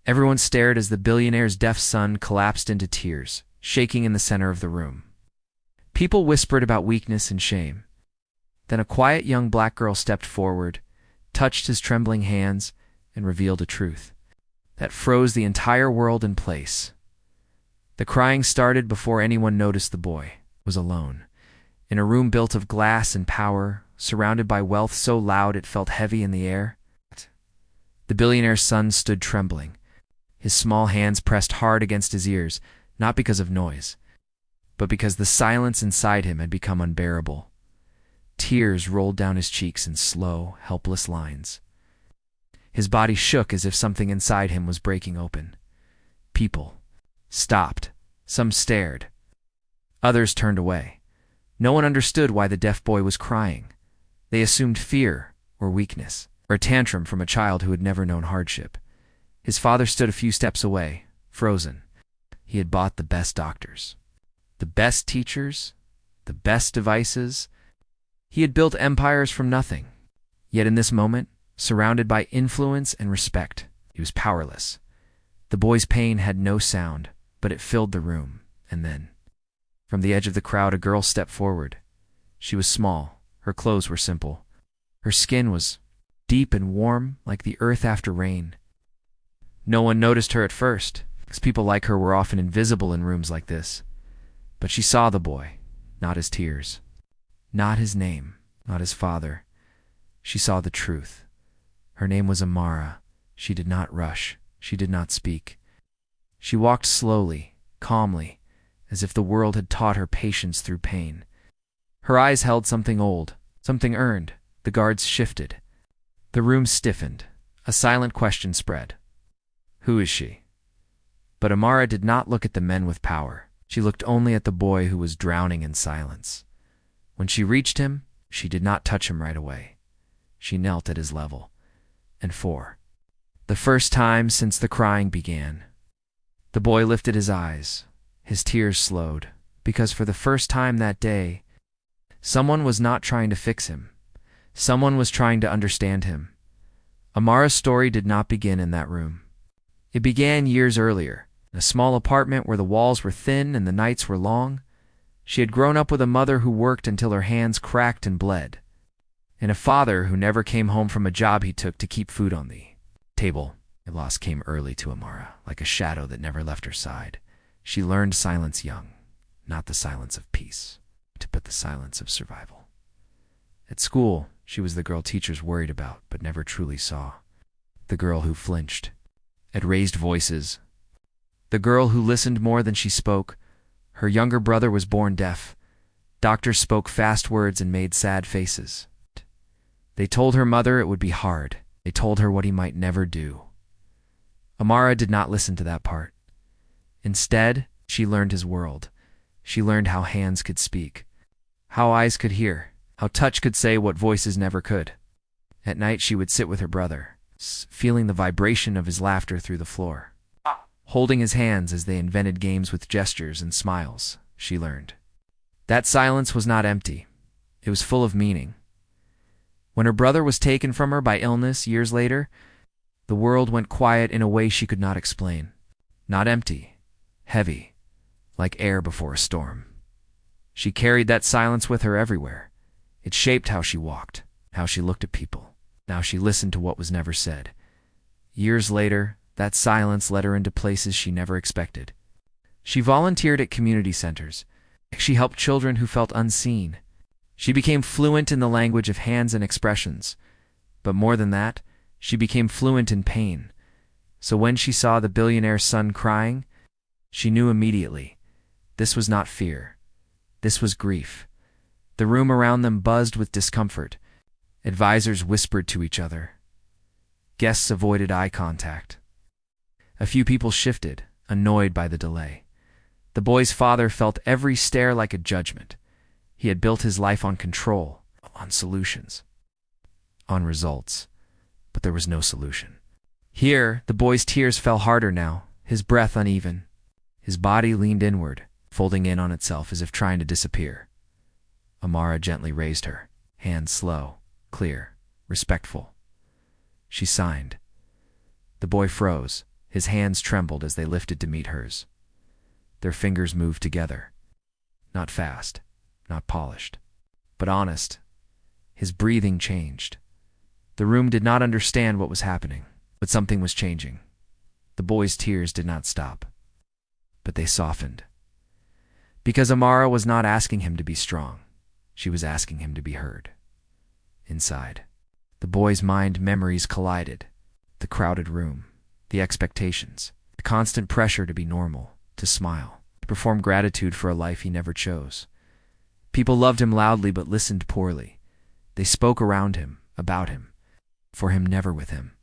Everyone stared as the billionaire's deaf son collapsed into tears, shaking in the center of the room. People whispered about weakness and shame. Then a quiet young black girl stepped forward, touched his trembling hands, and revealed a truth that froze the entire world in place. The crying started before anyone noticed the boy was alone, in a room built of glass and power, surrounded by wealth so loud it felt heavy in the air. The billionaire's son stood trembling, his small hands pressed hard against his ears, not because of noise, but because the silence inside him had become unbearable. Tears rolled down his cheeks in slow, helpless lines. His body shook as if something inside him was breaking open. People stopped. Some stared. Others turned away. No one understood why the deaf boy was crying. They assumed fear or weakness, or a tantrum from a child who had never known hardship. His father stood a few steps away, frozen. He had bought the best doctors, the best teachers, the best devices. He had built empires from nothing. Yet in this moment, surrounded by influence and respect, he was powerless. The boy's pain had no sound, but it filled the room. And then, from the edge of the crowd, a girl stepped forward. She was small. Her clothes were simple. Her skin was deep and warm, like the earth after rain. No one noticed her at first, because people like her were often invisible in rooms like this. But she saw the boy, not his tears, not his name, not his father. She saw the truth. Her name was Amara. She did not rush. She did not speak. She walked slowly, calmly, as if the world had taught her patience through pain. Her eyes held something old, something earned. The guards shifted. The room stiffened. A silent question spread. Who is she? But Amara did not look at the men with power. She looked only at the boy who was drowning in silence. When she reached him, she did not touch him right away. She knelt at his level. And for the first time since the crying began, the boy lifted his eyes. His tears slowed, because for the first time that day, someone was not trying to fix him. Someone was trying to understand him. Amara's story did not begin in that room. It began years earlier, in a small apartment where the walls were thin and the nights were long. She had grown up with a mother who worked until her hands cracked and bled, and a father who never came home from a job he took to keep food on the table. The loss came early to Amara, like a shadow that never left her side. She learned silence young, not the silence of peace, but the silence of survival. At school, she was the girl teachers worried about but never truly saw. The girl who flinched at raised voices. The girl who listened more than she spoke. Her younger brother was born deaf. Doctors spoke fast words and made sad faces. They told her mother it would be hard. They told her what he might never do. Amara did not listen to that part. Instead, she learned his world. She learned how hands could speak, how eyes could hear, how touch could say what voices never could. At night, she would sit with her brother, feeling the vibration of his laughter through the floor. Holding his hands as they invented games with gestures and smiles, she learned. That silence was not empty. It was full of meaning. When her brother was taken from her by illness years later, the world went quiet in a way she could not explain. Not empty, heavy, like air before a storm. She carried that silence with her everywhere. It shaped how she walked, how she looked at people. Now she listened to what was never said. Years later, that silence led her into places she never expected. She volunteered at community centers. She helped children who felt unseen. She became fluent in the language of hands and expressions. But more than that, she became fluent in pain. So when she saw the billionaire's son crying, she knew immediately. This was not fear. This was grief. The room around them buzzed with discomfort. Advisors whispered to each other. Guests avoided eye contact. A few people shifted, annoyed by the delay. The boy's father felt every stare like a judgment. He had built his life on control, on solutions, on results. But there was no solution. Here, the boy's tears fell harder now, his breath uneven. His body leaned inward, folding in on itself as if trying to disappear. Amara gently raised her, hands slow, clear, respectful. She signed. The boy froze, His hands trembled as they lifted to meet hers. Their fingers moved together. Not fast, not polished, but honest. His breathing changed. The room did not understand what was happening, but something was changing. The boy's tears did not stop, but they softened. Because Amara was not asking him to be strong. She was asking him to be heard. Inside, the boy's memories collided. The crowded room, the expectations, the constant pressure to be normal, to smile, to perform gratitude for a life he never chose. People loved him loudly but listened poorly. They spoke around him, about him, for him, never with him.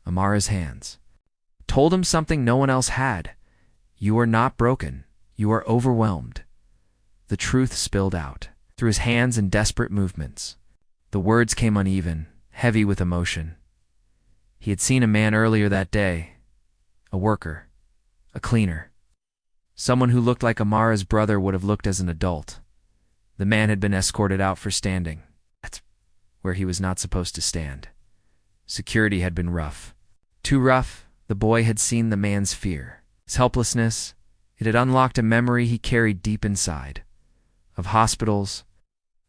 Amara's hands told him something no one else had. You are not broken. You are overwhelmed. The truth spilled out through his hands in desperate movements. The words came uneven, heavy with emotion. He had seen a man earlier that day, a worker, a cleaner, someone who looked like Amara's brother would have looked as an adult. The man had been escorted out for standing. That's where he was not supposed to stand. Security had been rough. Too rough. The boy had seen the man's fear, his helplessness. It had unlocked a memory he carried deep inside, of hospitals,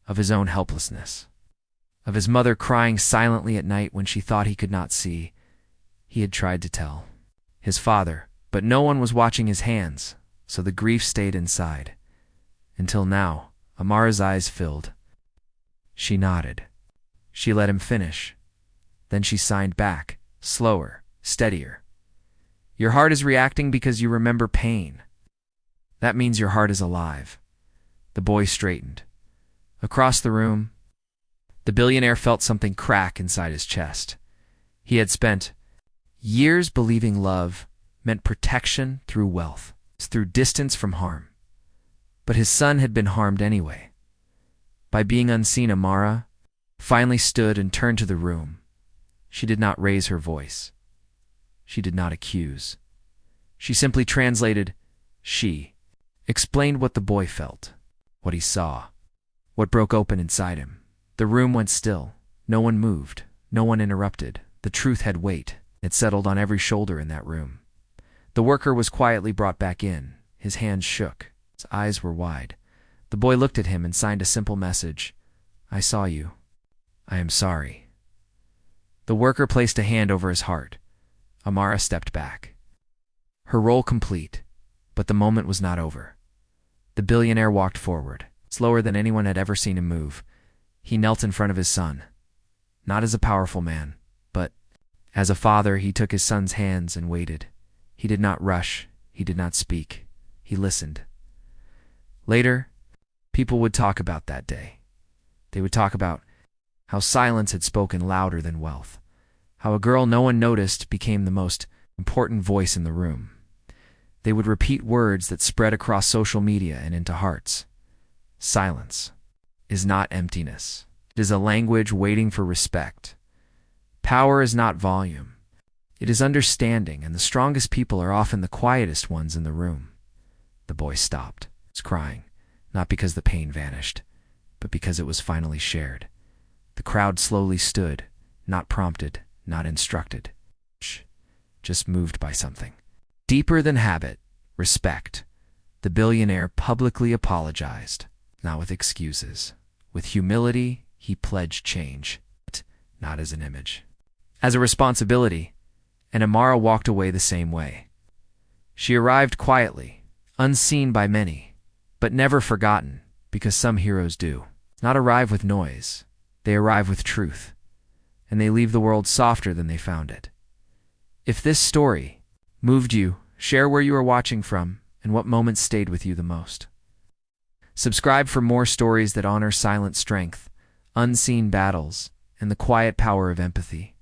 of his own helplessness, of his mother crying silently at night when she thought he could not see. He had tried to tell his father, but no one was watching his hands, so the grief stayed inside. Until now, Amara's eyes filled. She nodded. She let him finish. Then she signed back, slower, steadier. Your heart is reacting because you remember pain. That means your heart is alive. The boy straightened. Across the room, the billionaire felt something crack inside his chest. He had spent years believing love meant protection through wealth, through distance from harm. But his son had been harmed anyway. By being unseen, Amara finally stood and turned to the room. She did not raise her voice. She did not accuse. She simply translated. She explained what the boy felt, what he saw, what broke open inside him. The room went still. No one moved. No one interrupted. The truth had weight. It settled on every shoulder in that room. The worker was quietly brought back in. His hands shook. His eyes were wide. The boy looked at him and signed a simple message. I saw you. I am sorry. The worker placed a hand over his heart. Amara stepped back. Her role complete, but the moment was not over. The billionaire walked forward, slower than anyone had ever seen him move. He knelt in front of his son. Not as a powerful man, but as a father. He took his son's hands and waited. He did not rush. He did not speak. He listened. Later, people would talk about that day. They would talk about how silence had spoken louder than wealth, how a girl no one noticed became the most important voice in the room. They would repeat words that spread across social media and into hearts. Silence is not emptiness. It is a language waiting for respect. Power is not volume. It is understanding, and the strongest people are often the quietest ones in the room. The boy stopped. He was crying, not because the pain vanished, but because it was finally shared. The crowd slowly stood, not prompted, not instructed, just moved by something deeper than habit, respect. The billionaire publicly apologized, not with excuses. With humility, he pledged change, not as an image, as a responsibility, and Amara walked away the same way. She arrived quietly, unseen by many, but never forgotten, because some heroes do not arrive with noise. They arrive with truth, and they leave the world softer than they found it. If this story moved you, share where you are watching from and what moments stayed with you the most. Subscribe for more stories that honor silent strength, unseen battles, and the quiet power of empathy.